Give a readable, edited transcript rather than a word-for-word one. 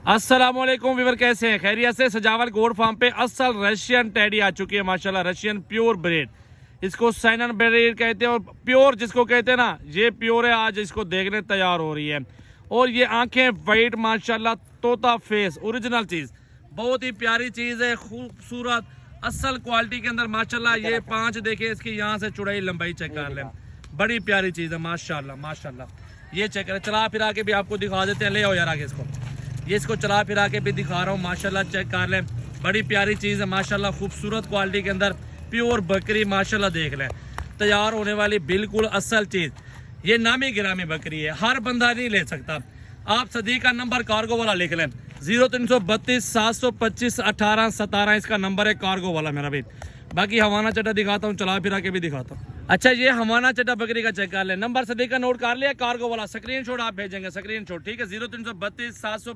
अस्सलामुअलैकुम वीवर, कैसे हैं? खैरियत से? सजावल गोड फार्म पे असल रशियन टेडी आ चुकी है माशाल्लाह, रशियन प्योर ब्रीड। इसको साइनन ब्रीड कहते हैं और प्योर जिसको कहते हैं ना, ये प्योर है। आज इसको देखने तैयार हो रही है और ये आंखें वाइट माशाल्लाह, तोता फेस, ओरिजिनल चीज़, बहुत ही प्यारी चीज़ है, खूबसूरत असल क्वालिटी के अंदर माशाल्लाह। ये 5 देखिए, इसकी यहाँ से चौड़ाई लंबाई चेक कर लें, बड़ी प्यारी चीज़ है माशाल्लाह माशाल्लाह। ये चेक करें, चला फिरा के भी आपको दिखा देते हैं। ले आओ यार आगे इसको, ये इसको चला फिरा के भी दिखा रहा हूँ माशाल्लाह, चेक कर लें, बड़ी प्यारी चीज़ है माशाल्लाह, खूबसूरत क्वालिटी के अंदर प्योर बकरी माशाल्लाह। देख लें, तैयार होने वाली बिल्कुल असल चीज़। ये नामी गिरामी बकरी है, हर बंदा नहीं ले सकता। आप सदी का नंबर कार्गो वाला लिख लें, 0332 725 18 17 इसका नंबर है कार्गो वाला मेरा भी। बाकी हवाना चट्टा दिखाता हूँ, चला फिरा के भी दिखाता हूँ। अच्छा, ये हवाना चट्टा बकरी का चेक कर ले, नंबर सदी का नोट कर लिया, कार्गो वाला स्क्रीनशॉट आप भेजेंगे, स्क्रीनशॉट, ठीक है? 0332 725